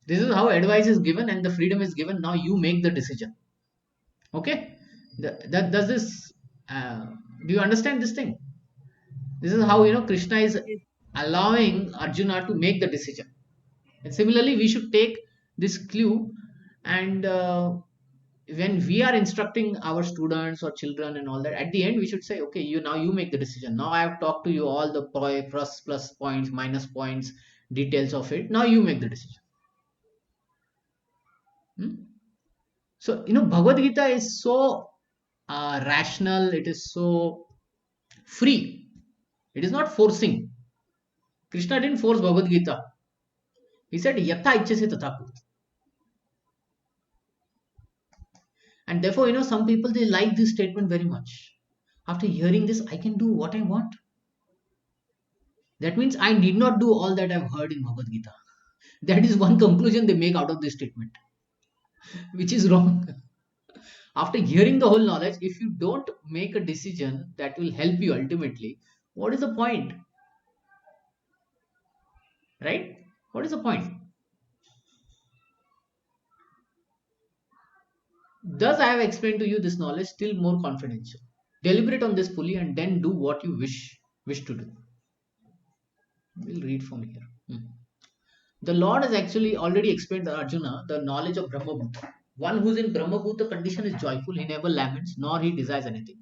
This is how advice is given and the freedom is given. Now you make the decision. Okay? Does this, do you understand this thing? This is how, Krishna is allowing Arjuna to make the decision. And similarly, we should take this clue and when we are instructing our students or children and all that, at the end we should say, okay, you make the decision. Now I have talked to you all the plus points, minus points, details of it. Now you make the decision. So, Bhagavad Gita is so rational, it is so free. It is not forcing. Krishna didn't force Bhagavad Gita. He said, Yatha ichchasi tatha kuru. And therefore, some people, they like this statement very much. After hearing this, I can do what I want. That means I need not do all that I've heard in Bhagavad Gita. That is one conclusion they make out of this statement, which is wrong. After hearing the whole knowledge, if you don't make a decision that will help you ultimately, what is the point? Right? What is the point? Thus, I have explained to you this knowledge still more confidential. Deliberate on this fully and then do what you wish to do. We'll read from here. The Lord has actually already explained to Arjuna the knowledge of Brahma Bhuta. One who is in Brahma Bhuta condition is joyful, he never laments, nor he desires anything.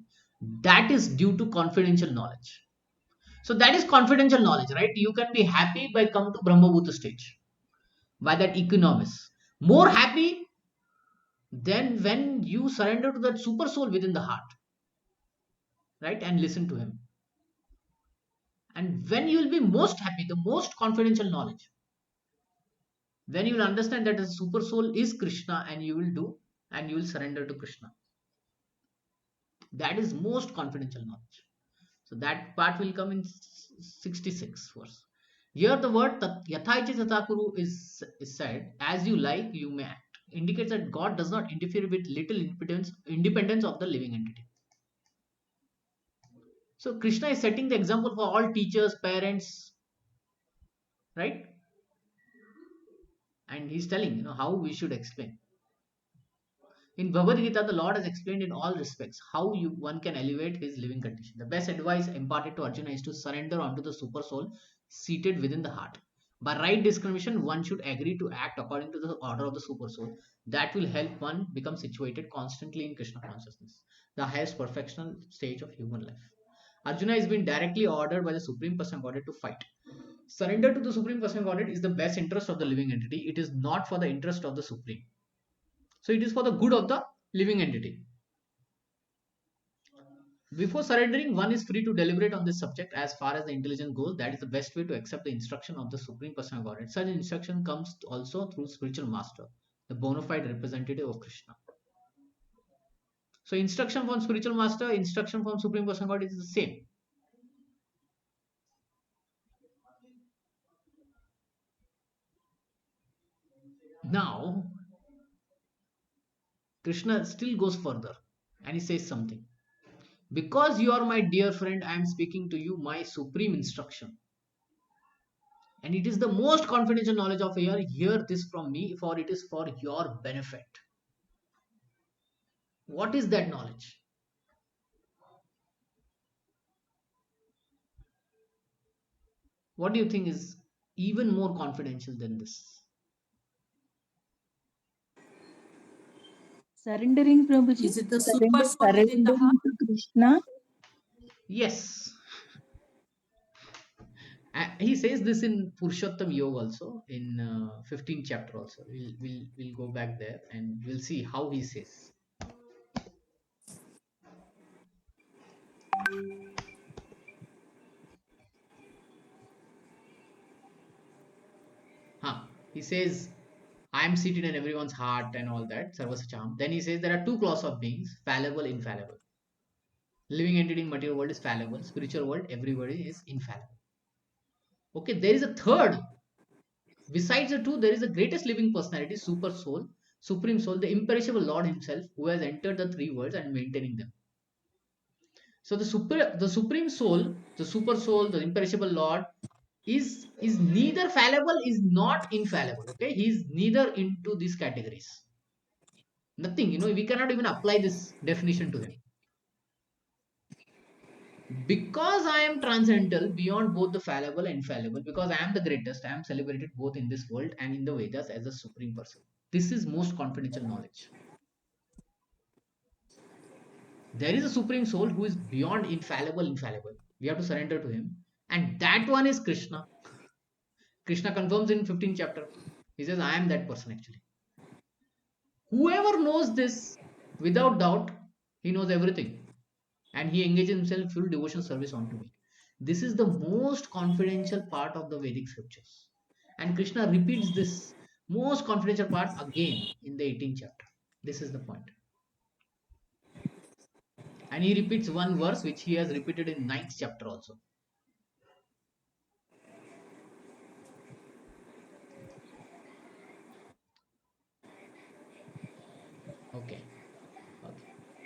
That is due to confidential knowledge. So that is confidential knowledge, right? You can be happy by come to Brahma Bhuta stage, by that economist. More happy than when you surrender to that super soul within the heart, right? And listen to him. And when you will be most happy, the most confidential knowledge, then you will understand that the super soul is Krishna and you will surrender to Krishna. That is most confidential knowledge. So that part will come in 66 verse. Here the word Yathaichi Tathakuru is said, as you like, you may act. Indicates that God does not interfere with little independence of the living entity. So Krishna is setting the example for all teachers, parents, right? And he's telling, how we should explain. In Bhagavad Gita, the Lord has explained in all respects how one can elevate his living condition. The best advice imparted to Arjuna is to surrender onto the super soul seated within the heart. By right discrimination, one should agree to act according to the order of the super soul. That will help one become situated constantly in Krishna consciousness, the highest perfectional stage of human life. Arjuna is being directly ordered by the Supreme Person Godhead to fight. Surrender to the Supreme Person Godhead is the best interest of the living entity. It is not for the interest of the Supreme. So it is for the good of the living entity. Before surrendering, one is free to deliberate on this subject as far as the intelligence goes. That is the best way to accept the instruction of the Supreme Person of Godhead. Such instruction comes also through spiritual master, the bona fide representative of Krishna. So instruction from spiritual master, instruction from Supreme Personality is the same. Now, Krishna still goes further and he says something. Because you are my dear friend, I am speaking to you my supreme instruction. And it is the most confidential knowledge of air. Hear this from me, for it is for your benefit. What is that knowledge? What do you think is even more confidential than this? Surrendering, Prabhuji. Is it the super soul within the heart? Surrendering to Krishna. Yes. He says this in Purushottam Yoga also, in 15th chapter also. We'll go back there and we'll see how he says. He says, I am seated in everyone's heart and all that, Sarvasacham. Then he says there are two class of beings, fallible, infallible. Living entity in material world is fallible, spiritual world, everybody is infallible. Okay, there is a third. Besides the two, there is the greatest living personality, super soul, supreme soul, the imperishable Lord himself, who has entered the three worlds and maintaining them. So the supreme soul, the super soul, the imperishable Lord is neither fallible, is not infallible. Okay, he is neither into these categories. Nothing, we cannot even apply this definition to him. Because I am transcendental beyond both the fallible and infallible, because I am the greatest, I am celebrated both in this world and in the Vedas as a supreme person. This is most confidential knowledge. There is a supreme soul who is beyond infallible. We have to surrender to him. And that one is Krishna. Krishna confirms in 15th chapter. He says, I am that person actually. Whoever knows this without doubt, he knows everything. And he engages himself in full devotion service unto me. This is the most confidential part of the Vedic scriptures. And Krishna repeats this most confidential part again in the 18th chapter. This is the point. And he repeats one verse which he has repeated in 9th chapter also. Okay.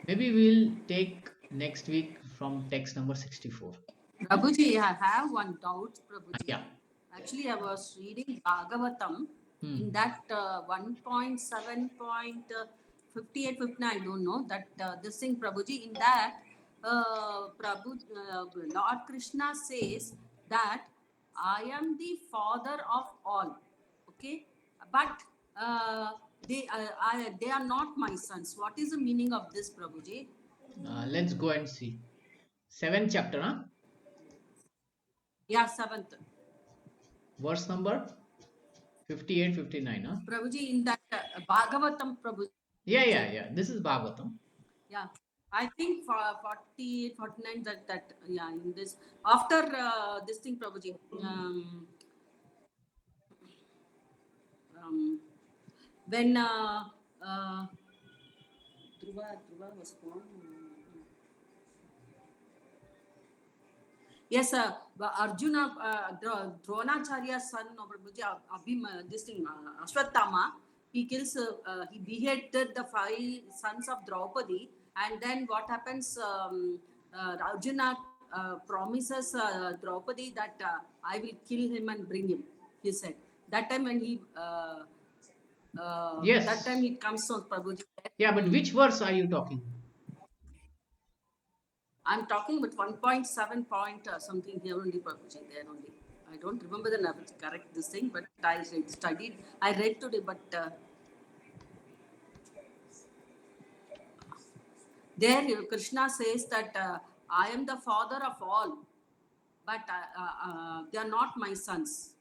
Maybe we'll take next week from text number 64. Prabhuji, I have one doubt, Prabhuji. Yeah. Actually, I was reading Bhagavatam. In that 1.7.58, 59, I don't know, that this thing, Prabhuji, in that, Lord Krishna says that I am the father of all. Okay? But they are not my sons. What is the meaning of this, Prabhuji? Let's go and see. 7th chapter, huh? Yeah, 7th. Verse number 58, 59, huh? Prabhuji, in that Bhagavatam, Prabhuji. Yeah. This is Bhagavatam. Yeah, I think for 48, 49, that yeah, in this, after this thing, Prabhuji, when Dhruva was born. Yes, Arjuna, Dronacharya's son, this thing, Ashwatthama, he kills, he beheaded the 5 sons of Draupadi, and then what happens? Arjuna promises Draupadi that I will kill him and bring him. He said that time when he. Yes. That time it comes on Prabhuji. Yeah, but which verse are you talking? I'm talking about 1.7 point something here only, Prabhuji, there only. I don't remember the correct this thing, but I studied. I read today, but there Krishna says that I am the father of all, but they are not my sons.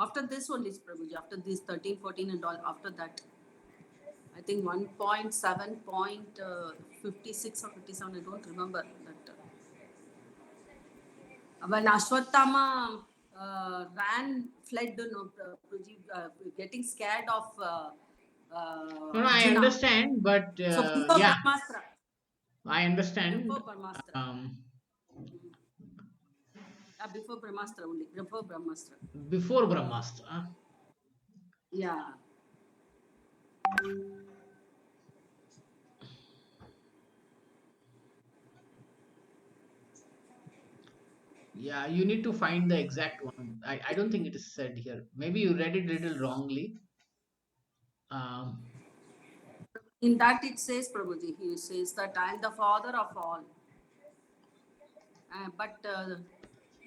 After this only, Prabhuji, after this 13, 14 and all, after that, I think 1.7.56 or 57, I don't remember that. When Ashwatthama fled, getting scared of No, I understand, but so yeah. I understand. Before Brahmastra. Before Brahmastra only. Before Brahmastra. Before Brahmastra. Yeah. Yeah, you need to find the exact one. I don't think it is said here. Maybe you read it a little wrongly. Um, In that it says, Prabhuji, he says that I am the father of all.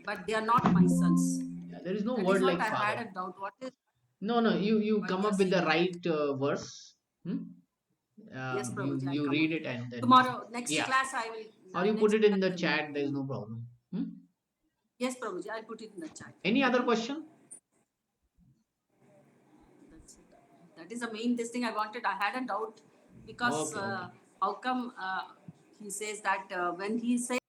But they are not my sons. yeah, there is no That is word what like I had father. a doubt. What is No, no, you why come they are up with the saying? right verse. Hmm? Yes, You Prabhuji, I'll you come up read it with that. and then Tomorrow, next yeah, class, I will. or you put Next it in class, the I will. chat. There is no problem. Hmm? Yes, Prabhuji, I'll put it in the chat. Any other question? That's it. That is the main this thing I wanted. I had a doubt because Okay, okay. how come he says that when he says